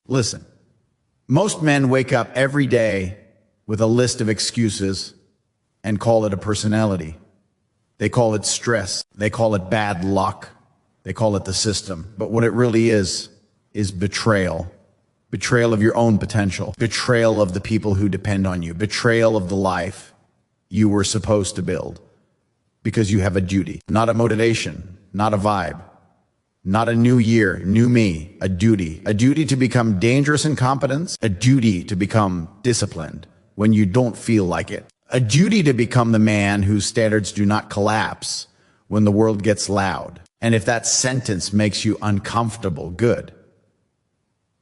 Listen, most men wake up every day with a list of excuses and call it a personality. They call it stress. They call it bad luck. They call it the system. But what it really is betrayal. Betrayal of your own potential. Betrayal of the people who depend on you. Betrayal of the life you were supposed to build. Because you have a duty, not a motivation, not a vibe, not a new year, new me, a duty. A duty to become dangerous in competence. A duty to become disciplined when you don't feel like it. A duty to become the man whose standards do not collapse when the world gets loud. And if that sentence makes you uncomfortable, good.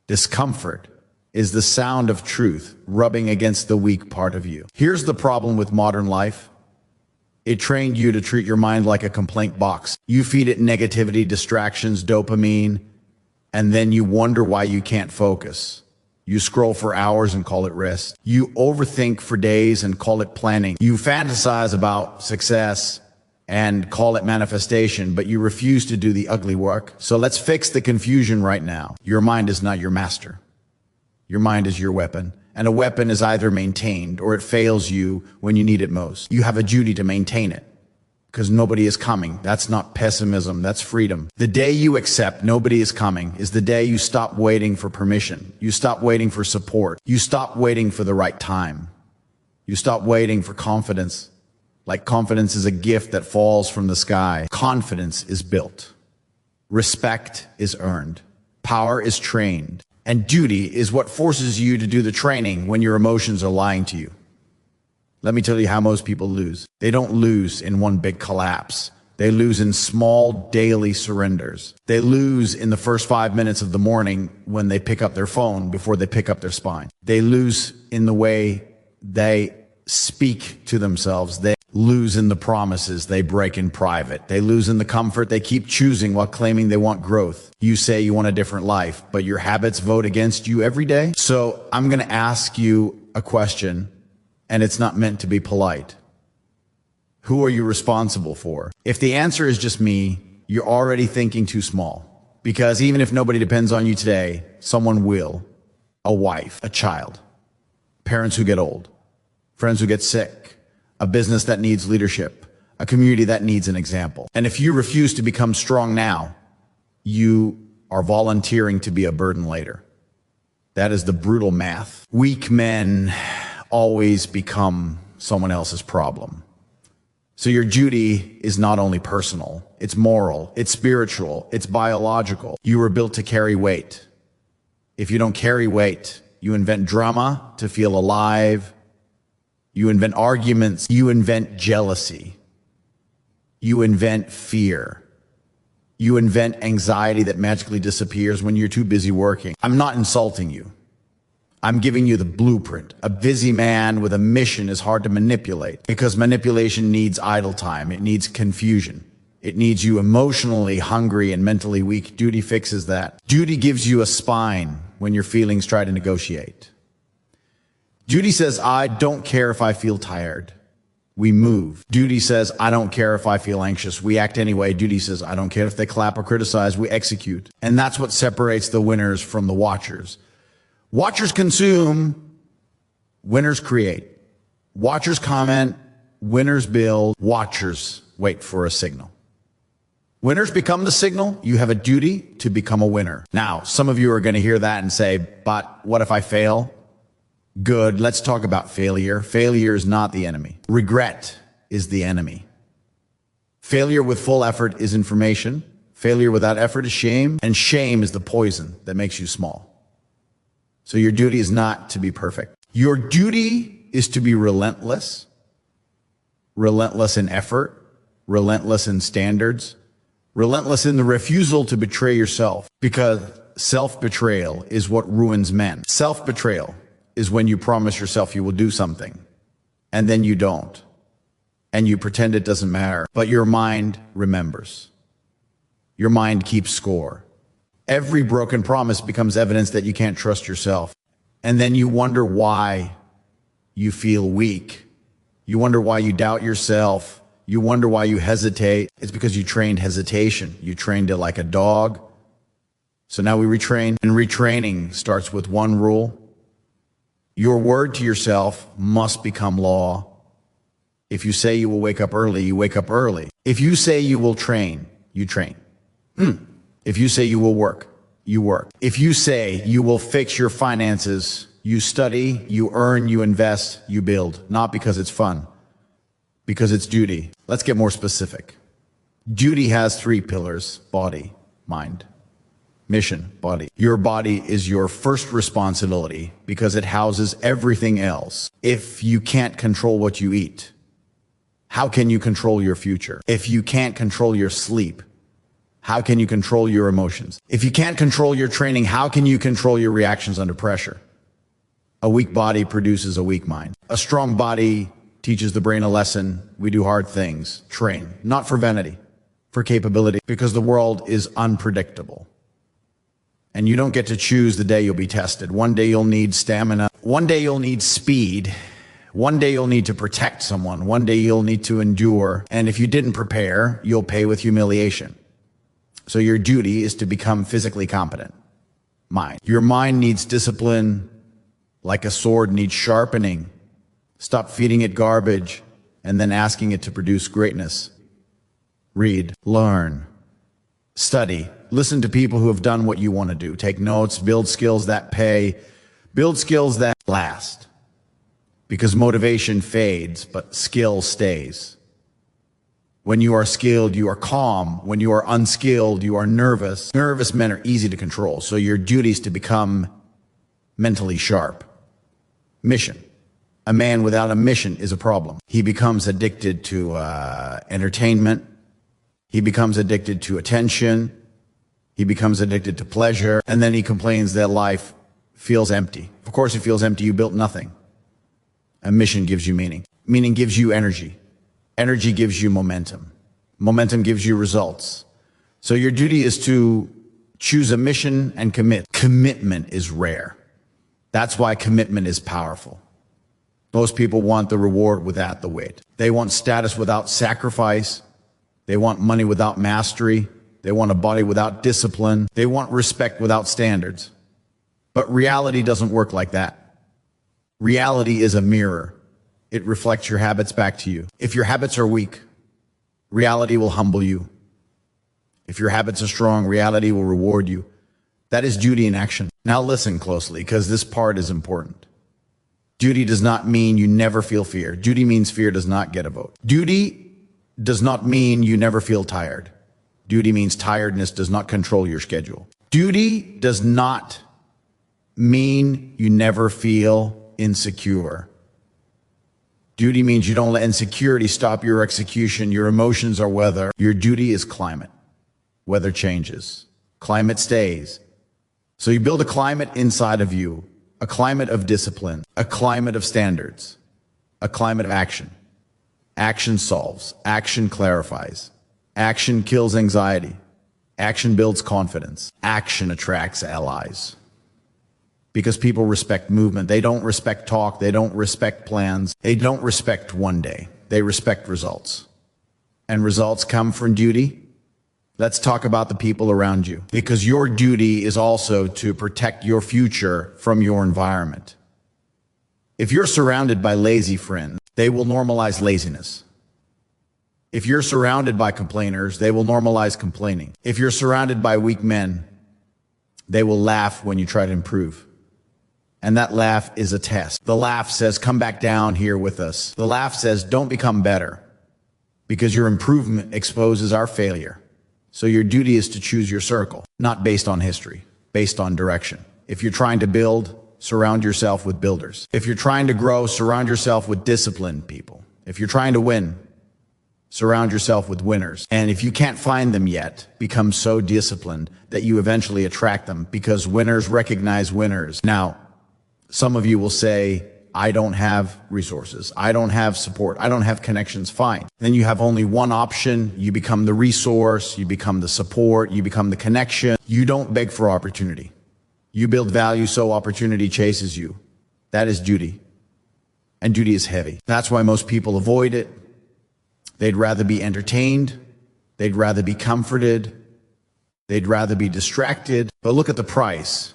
Discomfort is the sound of truth rubbing against the weak part of you. Here's the problem with modern life. It trained you to treat your mind like a complaint box. You feed it negativity, distractions, dopamine, and then you wonder why you can't focus. You scroll for hours and call it rest. You overthink for days and call it planning. You fantasize about success and call it manifestation, but you refuse to do the ugly work. So let's fix the confusion right now. Your mind is not your master. Your mind is your weapon. And a weapon is either maintained or it fails you when you need it most. You have a duty to maintain it because nobody is coming. That's not pessimism. That's freedom. The day you accept nobody is coming is the day you stop waiting for permission. You stop waiting for support. You stop waiting for the right time. You stop waiting for confidence. Like confidence is a gift that falls from the sky. Confidence is built. Respect is earned. Power is trained. And duty is what forces you to do the training when your emotions are lying to you. Let me tell you how most people lose. They don't lose in one big collapse. They lose in small daily surrenders. They lose in the first 5 minutes of the morning when they pick up their phone before they pick up their spine. They lose in the way they speak to themselves. They lose in the promises they break in private. They lose in the comfort they keep choosing while claiming they want growth. You say you want a different life, but your habits vote against you every day. So I'm going to ask you a question, and it's not meant to be polite. Who are you responsible for? If the answer is just me, you're already thinking too small. Because even if nobody depends on you today, someone will. A wife, a child, parents who get old, friends who get sick, a business that needs leadership, a community that needs an example. And if you refuse to become strong now, you are volunteering to be a burden later. That is the brutal math. Weak men always become someone else's problem. So your duty is not only personal, it's moral, it's spiritual, it's biological. You were built to carry weight. If you don't carry weight, you invent drama to feel alive. You invent arguments. You invent jealousy. You invent fear. You invent anxiety that magically disappears when you're too busy working. I'm not insulting you. I'm giving you the blueprint. A busy man with a mission is hard to manipulate because manipulation needs idle time. It needs confusion. It needs you emotionally hungry and mentally weak. Duty fixes that. Duty gives you a spine when your feelings try to negotiate. Duty says, I don't care if I feel tired. We move. Duty says, I don't care if I feel anxious. We act anyway. Duty says, I don't care if they clap or criticize. We execute. And that's what separates the winners from the watchers. Watchers consume, winners create. Watchers comment, winners build. Watchers wait for a signal. Winners become the signal. You have a duty to become a winner. Now, some of you are going to hear that and say, but what if I fail? Good. Let's talk about failure. Failure is not the enemy. Regret is the enemy. Failure with full effort is information. Failure without effort is shame. And shame is the poison that makes you small. So your duty is not to be perfect. Your duty is to be relentless. Relentless in effort. Relentless in standards. Relentless in the refusal to betray yourself. Because self-betrayal is what ruins men. Self-betrayal is when you promise yourself you will do something, and then you don't, and you pretend it doesn't matter, but your mind remembers. Your mind keeps score. Every broken promise becomes evidence that you can't trust yourself, and then you wonder why you feel weak. You wonder why you doubt yourself. You wonder why you hesitate. It's because you trained hesitation. You trained it like a dog. So now we retrain, and retraining starts with one rule. Your word to yourself must become law. If you say you will wake up early, you wake up early. If you say you will train, you train. If you say you will work, you work. If you say you will fix your finances, you study, you earn, you invest, you build. Not because it's fun, because it's duty. Let's get more specific. Duty has 3 pillars: body, mind, mission, body. Your body is your first responsibility because it houses everything else. If you can't control what you eat, how can you control your future? If you can't control your sleep, how can you control your emotions? If you can't control your training, how can you control your reactions under pressure? A weak body produces a weak mind. A strong body teaches the brain a lesson. We do hard things. Train. Not for vanity, for capability, because the world is unpredictable. And you don't get to choose the day you'll be tested. One day you'll need stamina. One day you'll need speed. One day you'll need to protect someone. One day you'll need to endure. And if you didn't prepare, you'll pay with humiliation. So your duty is to become physically competent. Mind. Your mind needs discipline like a sword needs sharpening. Stop feeding it garbage and then asking it to produce greatness. Read, learn, study, listen to people who have done what you want to do. Take notes, build skills that pay, build skills that last. Because motivation fades, but skill stays. When you are skilled, you are calm. When you are unskilled, you are nervous. Nervous men are easy to control, so your duty is to become mentally sharp. Mission. A man without a mission is a problem. He becomes addicted to entertainment. He becomes addicted to attention. He becomes addicted to pleasure. And then he complains that life feels empty. Of course it feels empty. You built nothing. A mission gives you meaning. Meaning gives you energy. Energy gives you momentum. Momentum gives you results. So your duty is to choose a mission and commit. Commitment is rare. That's why commitment is powerful. Most people want the reward without the wait. They want status without sacrifice. They want money without mastery. They want a body without discipline. They want respect without standards. But reality doesn't work like that. Reality is a mirror. It reflects your habits back to you. If your habits are weak, reality will humble you. If your habits are strong, reality will reward you. That is duty in action. Now listen closely, because this part is important. Duty does not mean you never feel fear. Duty means fear does not get a vote. Duty does not mean you never feel tired. Duty means tiredness does not control your schedule. Duty does not mean you never feel insecure. Duty means you don't let insecurity stop your execution. Your emotions are weather. Your duty is climate. Weather changes. Climate stays. So you build a climate inside of you, a climate of discipline, a climate of standards, a climate of action. Action solves. Action clarifies. Action kills anxiety. Action builds confidence. Action attracts allies. Because people respect movement. They don't respect talk. They don't respect plans. They don't respect one day. They respect results. And results come from duty. Let's talk about the people around you. Because your duty is also to protect your future from your environment. If you're surrounded by lazy friends, they will normalize laziness. If you're surrounded by complainers, they will normalize complaining. If you're surrounded by weak men, they will laugh when you try to improve. And that laugh is a test. The laugh says, come back down here with us. The laugh says, don't become better, because your improvement exposes our failure. So your duty is to choose your circle, not based on history, based on direction. If you're trying to build, surround yourself with builders. If you're trying to grow, surround yourself with disciplined people. If you're trying to win, surround yourself with winners. And if you can't find them yet, become so disciplined that you eventually attract them, because winners recognize winners. Now, some of you will say, I don't have resources. I don't have support. I don't have connections. Fine. Then you have only one option. You become the resource. You become the support. You become the connection. You don't beg for opportunity. You build value so opportunity chases you. That is duty. And duty is heavy. That's why most people avoid it. They'd rather be entertained. They'd rather be comforted. They'd rather be distracted. But look at the price.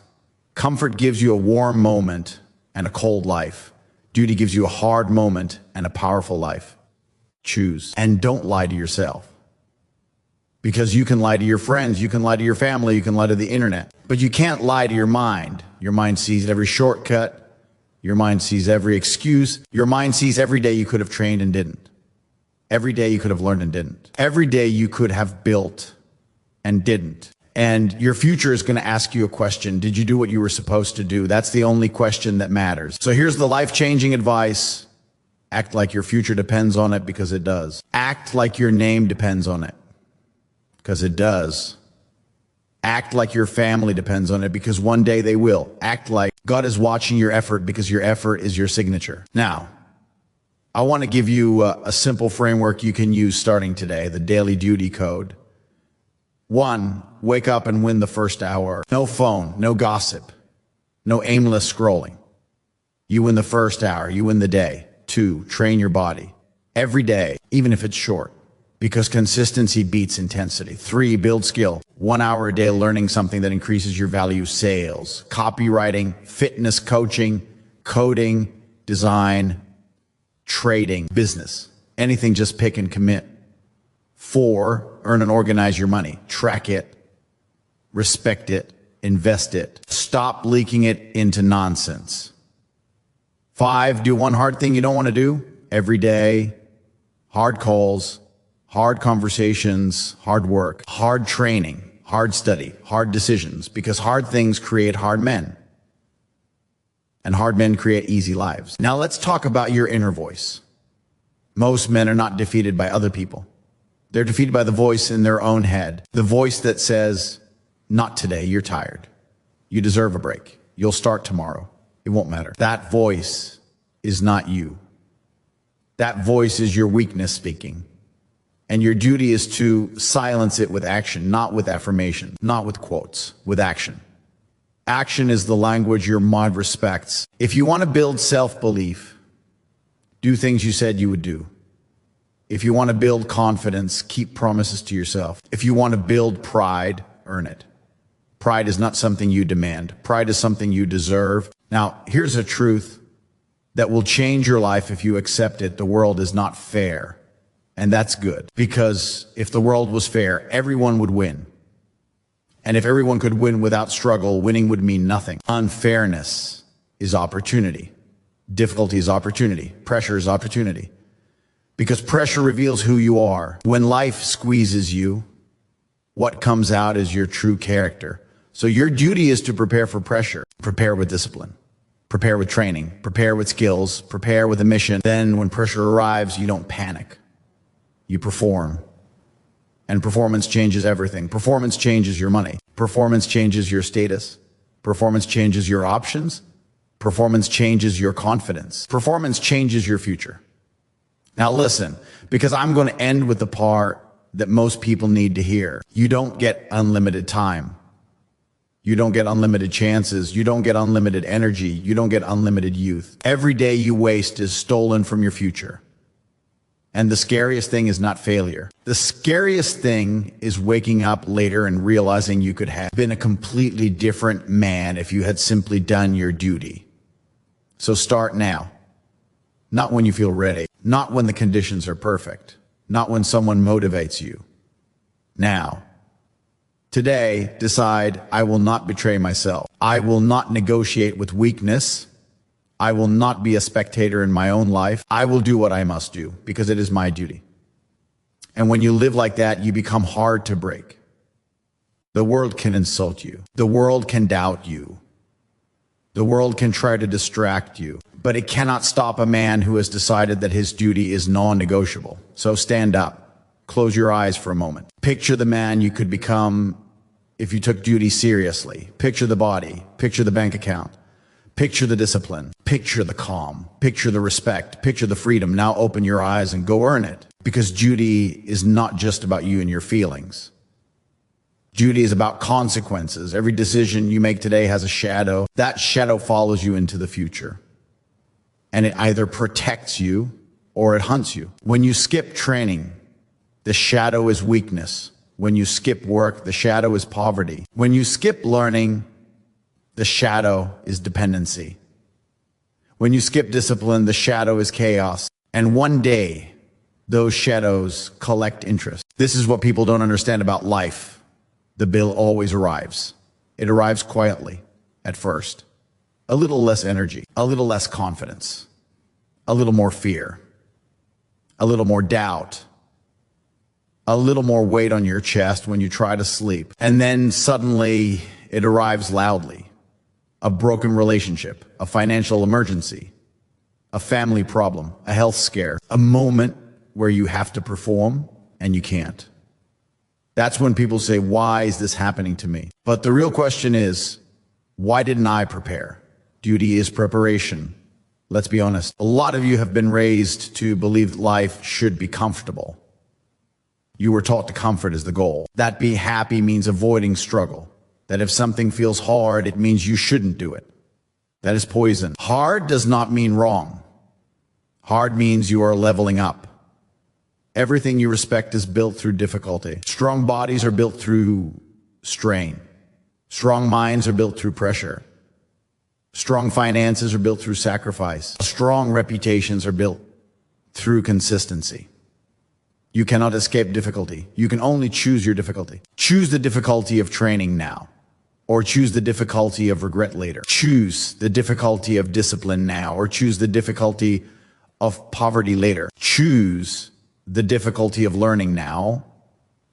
Comfort gives you a warm moment and a cold life. Duty gives you a hard moment and a powerful life. Choose. And don't lie to yourself. Because you can lie to your friends, you can lie to your family, you can lie to the internet. But you can't lie to your mind. Your mind sees every shortcut. Your mind sees every excuse. Your mind sees every day you could have trained and didn't. Every day you could have learned and didn't. Every day you could have built and didn't. And your future is going to ask you a question. Did you do what you were supposed to do? That's the only question that matters. So here's the life-changing advice. Act like your future depends on it, because it does. Act like your name depends on it, because it does. Act like your family depends on it, because one day they will. Act like God is watching your effort, because your effort is your signature. Now, I want to give you a simple framework you can use starting today, the daily duty code. 1, wake up and win the first hour. No phone, no gossip, no aimless scrolling. You win the first hour, you win the day. 2, train your body every day, even if it's short, because consistency beats intensity. 3, build skill. 1 hour a day learning something that increases your value. Sales, copywriting, fitness coaching, coding, design, trading, business. Anything, just pick and commit. 4, earn and organize your money. Track it, respect it, invest it. Stop leaking it into nonsense. 5, do one hard thing you don't want to do every day. Hard calls, hard conversations, hard work, hard training, hard study, hard decisions, because hard things create hard men. And hard men create easy lives. Now let's talk about your inner voice. Most men are not defeated by other people. They're defeated by the voice in their own head. The voice that says, not today, you're tired. You deserve a break. You'll start tomorrow. It won't matter. That voice is not you. That voice is your weakness speaking. And your duty is to silence it with action, not with affirmation, not with quotes, with action. Action is the language your mind respects. If you want to build self-belief, do things you said you would do. If you want to build confidence, keep promises to yourself. If you want to build pride, earn it. Pride is not something you demand. Pride is something you deserve. Now, here's a truth that will change your life if you accept it. The world is not fair. And that's good, because if the world was fair, everyone would win. And if everyone could win without struggle, winning would mean nothing. Unfairness is opportunity. Difficulty is opportunity. Pressure is opportunity. Because pressure reveals who you are. When life squeezes you, what comes out is your true character. So your duty is to prepare for pressure. Prepare with discipline. Prepare with training. Prepare with skills. Prepare with a mission. Then when pressure arrives, you don't panic. You perform. And performance changes everything. Performance changes your money. Performance changes your status. Performance changes your options. Performance changes your confidence. Performance changes your future. Now listen, because I'm going to end with the part that most people need to hear. You don't get unlimited time. You don't get unlimited chances. You don't get unlimited energy. You don't get unlimited youth. Every day you waste is stolen from your future. And the scariest thing is not failure. The scariest thing is waking up later and realizing you could have been a completely different man if you had simply done your duty. So start now. Not when you feel ready. Not when the conditions are perfect. Not when someone motivates you. Now. Today, decide, I will not betray myself. I will not negotiate with weakness. I will not be a spectator in my own life. I will do what I must do, because it is my duty. And when you live like that, you become hard to break. The world can insult you. The world can doubt you. The world can try to distract you. But it cannot stop a man who has decided that his duty is non-negotiable. So stand up. Close your eyes for a moment. Picture the man you could become if you took duty seriously. Picture the body. Picture the bank account. Picture the discipline. Picture the calm. Picture the respect. Picture the freedom. Now open your eyes and go earn it. Because duty is not just about you and your feelings. Duty is about consequences. Every decision you make today has a shadow. That shadow follows you into the future. And it either protects you or it hunts you. When you skip training, the shadow is weakness. When you skip work, the shadow is poverty. When you skip learning, the shadow is dependency. When you skip discipline, the shadow is chaos. And one day, those shadows collect interest. This is what people don't understand about life. The bill always arrives. It arrives quietly, at first. A little less energy, a little less confidence, a little more fear, a little more doubt, a little more weight on your chest when you try to sleep. And then suddenly it arrives loudly. A broken relationship, a financial emergency, a family problem, a health scare, a moment where you have to perform and you can't. That's when people say, why is this happening to me? But the real question is, why didn't I prepare? Duty is preparation. Let's be honest. A lot of you have been raised to believe life should be comfortable. You were taught to comfort is the goal. That be happy means avoiding struggle. That if something feels hard, it means you shouldn't do it. That is poison. Hard does not mean wrong. Hard means you are leveling up. Everything you respect is built through difficulty. Strong bodies are built through strain. Strong minds are built through pressure. Strong finances are built through sacrifice. Strong reputations are built through consistency. You cannot escape difficulty. You can only choose your difficulty. Choose the difficulty of training now, or choose the difficulty of regret later. Choose the difficulty of discipline now, or choose the difficulty of poverty later. Choose the difficulty of learning now,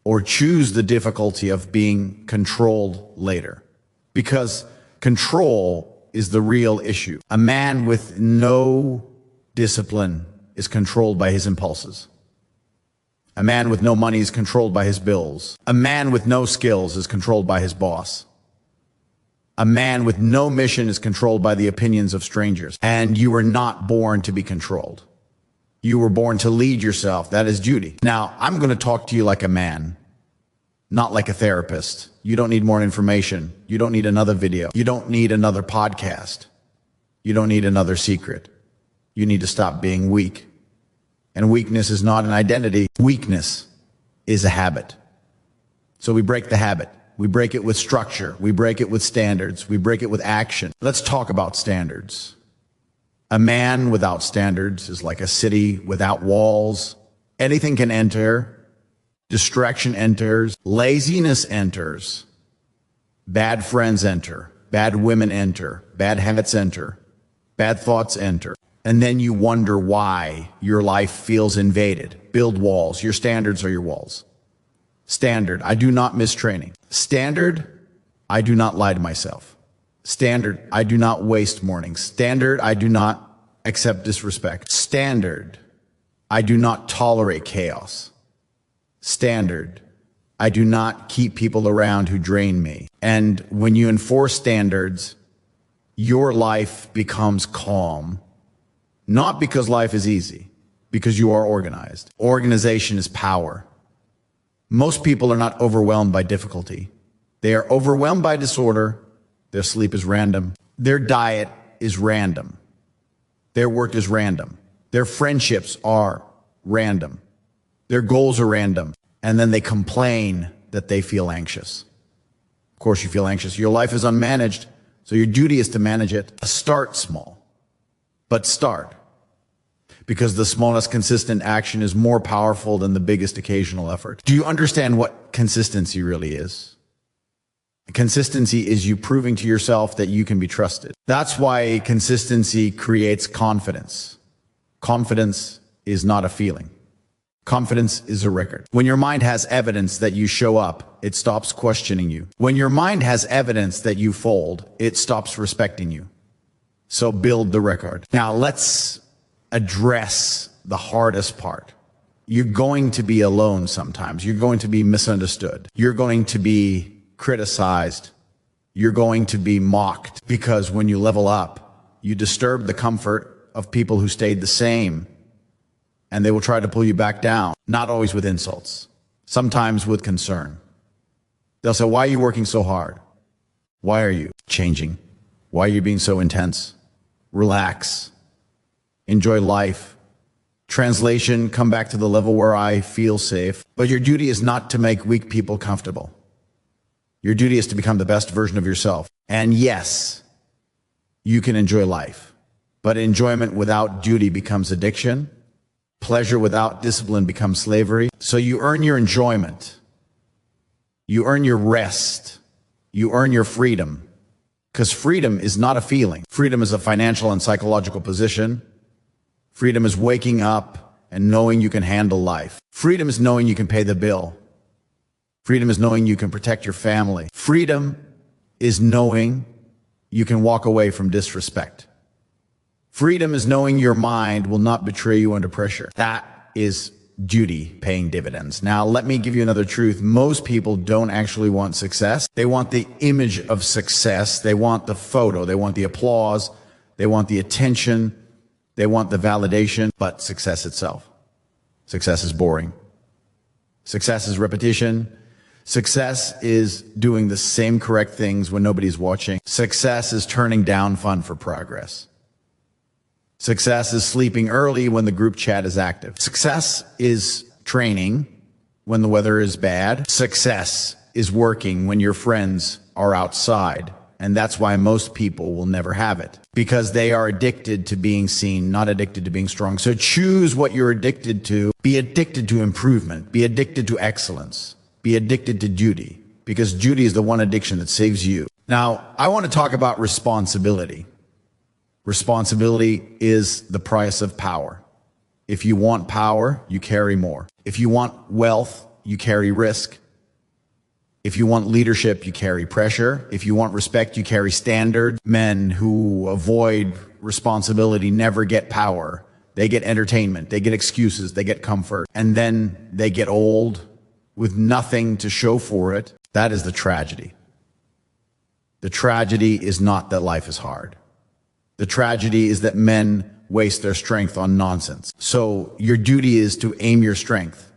or choose the difficulty of being controlled later. Because control is the real issue. A man with no discipline is controlled by his impulses. A man with no money is controlled by his bills. A man with no skills is controlled by his boss. A man with no mission is controlled by the opinions of strangers. And you were not born to be controlled. You were born to lead yourself. That is duty. Now, I'm going to talk to you like a man, not like a therapist. You don't need more information. You don't need another video. You don't need another podcast. You don't need another secret. You need to stop being weak. And weakness is not an identity. Weakness is a habit. So we break the habit. We break it with structure. We break it with standards. We break it with action. Let's talk about standards. A man without standards is like a city without walls. Anything can enter. Distraction enters. Laziness enters. Bad friends enter. Bad women enter. Bad habits enter. Bad thoughts enter. And then you wonder why your life feels invaded. Build walls. Your standards are your walls. Standard, I do not miss training. Standard, I do not lie to myself. Standard, I do not waste mornings. Standard, I do not accept disrespect. Standard, I do not tolerate chaos. Standard, I do not keep people around who drain me. And when you enforce standards, your life becomes calm. Not because life is easy, because you are organized. Organization is power. Most people are not overwhelmed by difficulty. They are overwhelmed by disorder. Their sleep is random. Their diet is random. Their work is random. Their friendships are random. Their goals are random. And then they complain that they feel anxious. Of course you feel anxious. Your life is unmanaged, so your duty is to manage it. Start small. But start, because the smallest consistent action is more powerful than the biggest occasional effort. Do you understand what consistency really is? Consistency is you proving to yourself that you can be trusted. That's why consistency creates confidence. Confidence is not a feeling. Confidence is a record. When your mind has evidence that you show up, it stops questioning you. When your mind has evidence that you fold, it stops respecting you. So build the record. Now let's address the hardest part. You're going to be alone sometimes. You're going to be misunderstood. You're going to be criticized. You're going to be mocked, because when you level up, you disturb the comfort of people who stayed the same, and they will try to pull you back down, not always with insults, sometimes with concern. They'll say, why are you working so hard? Why are you changing? Why are you being so intense? Relax. Enjoy life. Translation, come back to the level where I feel safe. But your duty is not to make weak people comfortable. Your duty is to become the best version of yourself. And yes, you can enjoy life, but enjoyment without duty becomes addiction. Pleasure without discipline becomes slavery. So you earn your enjoyment. You earn your rest. You earn your freedom. Because freedom is not a feeling. Freedom is a financial and psychological position. Freedom is waking up and knowing you can handle life. Freedom is knowing you can pay the bill. Freedom is knowing you can protect your family. Freedom is knowing you can walk away from disrespect. Freedom is knowing your mind will not betray you under pressure. That is duty paying dividends. Now, let me give you another truth. Most people don't actually want success. They want the image of success. They want the photo. They want the applause. They want the attention. They want the validation. But success itself. Success is boring. Success is repetition. Success is doing the same correct things when nobody's watching. Success is turning down fun for progress. Success is sleeping early when the group chat is active. Success is training when the weather is bad. Success is working when your friends are outside. And that's why most people will never have it. Because they are addicted to being seen, not addicted to being strong. So choose what you're addicted to. Be addicted to improvement. Be addicted to excellence. Be addicted to duty. Because duty is the one addiction that saves you. Now, I want to talk about responsibility. Responsibility is the price of power. If you want power, you carry more. If you want wealth, you carry risk. If you want leadership, you carry pressure. If you want respect, you carry standard. Men who avoid responsibility never get power. They get entertainment, they get excuses, they get comfort, and then they get old with nothing to show for it. That is the tragedy. The tragedy is not that life is hard. The tragedy is that men waste their strength on nonsense. So your duty is to aim your strength.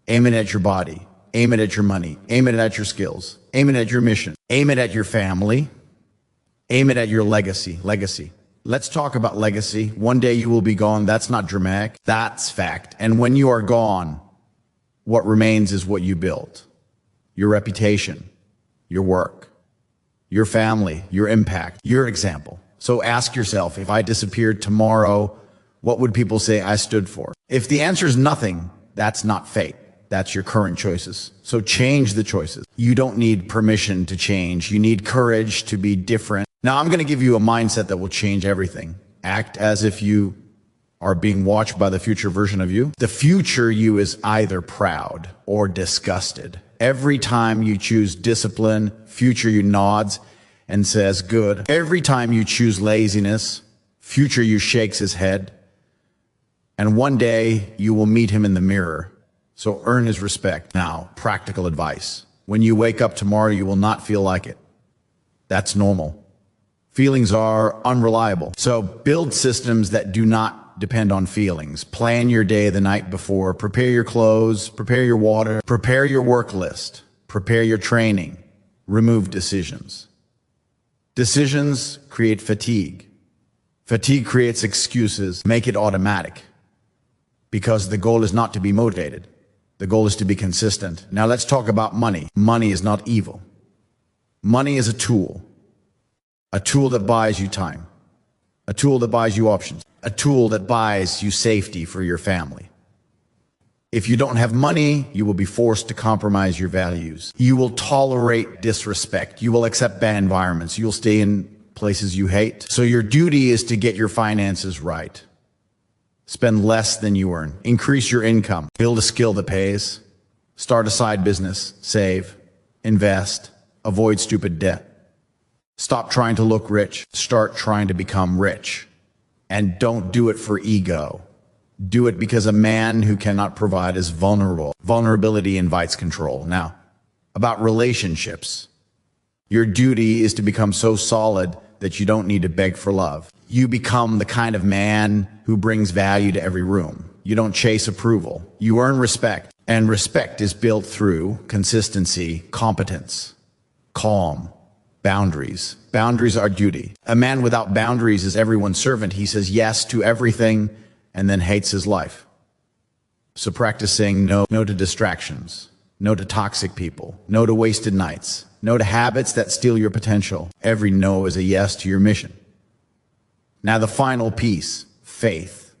Aim it at your body. Aim it at your money. Aim it at your skills. Aim it at your mission. Aim it at your family. Aim it at your legacy. Legacy. Let's talk about legacy. One day you will be gone. That's not dramatic. That's fact. And when you are gone, what remains is what you built. Your reputation, your work, your family, your impact, your example. So ask yourself, if I disappeared tomorrow, what would people say I stood for? If the answer is nothing, that's not fate. That's your current choices. So change the choices. You don't need permission to change. You need courage to be different. Now, I'm going to give you a mindset that will change everything. Act as if you are being watched by the future version of you. The future you is either proud or disgusted. Every time you choose discipline, future you nods and says, good. Every time you choose laziness, future you shakes his head. And one day you will meet him in the mirror. So earn his respect. Now, practical advice. When you wake up tomorrow, you will not feel like it. That's normal. Feelings are unreliable. So build systems that do not depend on feelings. Plan your day the night before. Prepare your clothes. Prepare your water. Prepare your work list. Prepare your training. Remove decisions. Decisions create fatigue. Fatigue creates excuses. Make it automatic. Because the goal is not to be motivated. The goal is to be consistent. Now let's talk about money. Money is not evil. Money is a tool. A tool that buys you time. A tool that buys you options. A tool that buys you safety for your family. If you don't have money, you will be forced to compromise your values. You will tolerate disrespect. You will accept bad environments. You'll stay in places you hate. So your duty is to get your finances right. Spend less than you earn. Increase your income. Build a skill that pays. Start a side business. Save. Invest. Avoid stupid debt. Stop trying to look rich. Start trying to become rich. And don't do it for ego. Do it because a man who cannot provide is vulnerable. Vulnerability invites control. Now, about relationships. Your duty is to become so solid that you don't need to beg for love. You become the kind of man who brings value to every room. You don't chase approval. You earn respect. And respect is built through consistency, competence, calm, boundaries. Boundaries are duty. A man without boundaries is everyone's servant. He says yes to everything and then hates his life. So practice saying no to distractions, no to toxic people, no to wasted nights, no to habits that steal your potential. Every no is a yes to your mission. Now the final piece, faith.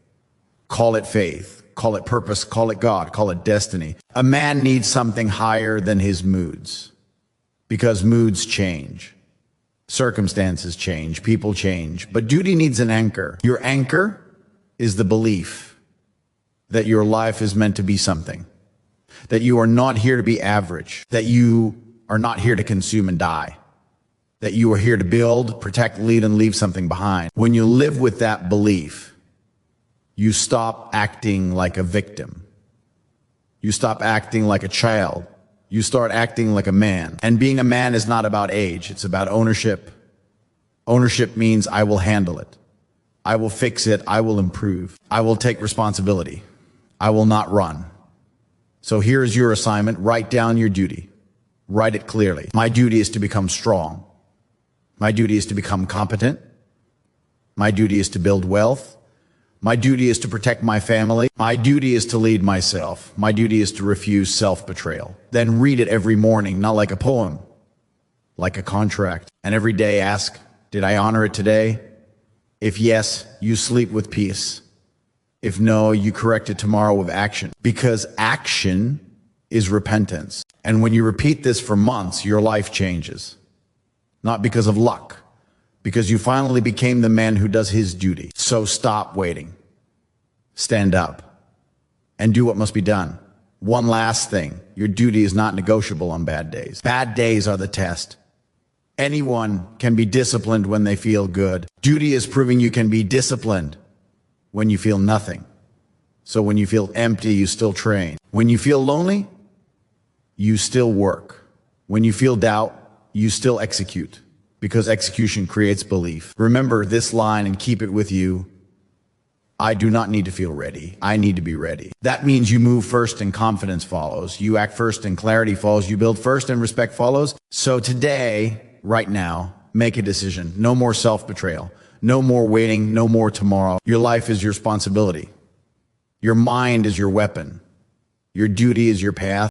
Call it faith, call it purpose, call it God, call it destiny. A man needs something higher than his moods, because moods change. Circumstances change, people change, but duty needs an anchor. Your anchor is the belief that your life is meant to be something, that you are not here to be average, that you are not here to consume and die, that you are here to build, protect, lead, and leave something behind. When you live with that belief, you stop acting like a victim. You stop acting like a child. You start acting like a man. And being a man is not about age. It's about ownership. Ownership means I will handle it. I will fix it. I will improve. I will take responsibility. I will not run. So here's your assignment. Write down your duty. Write it clearly. My duty is to become strong. My duty is to become competent. My duty is to build wealth. My duty is to protect my family. My duty is to lead myself. My duty is to refuse self-betrayal. Then read it every morning, not like a poem, like a contract. And every day ask, did I honor it today? If yes, you sleep with peace. If no, you correct it tomorrow with action. Because action is repentance. And when you repeat this for months, your life changes. Not because of luck, because you finally became the man who does his duty. So stop waiting. Stand up and do what must be done. One last thing. Your duty is not negotiable on bad days. Bad days are the test. Anyone can be disciplined when they feel good. Duty is proving you can be disciplined when you feel nothing. So when you feel empty, you still train. When you feel lonely, you still work. When you feel doubt, you still execute, because execution creates belief. Remember this line and keep it with you. I do not need to feel ready. I need to be ready. That means you move first and confidence follows. You act first and clarity follows. You build first and respect follows. So today, right now, make a decision. No more self-betrayal. No more waiting. No more tomorrow. Your life is your responsibility. Your mind is your weapon. Your duty is your path.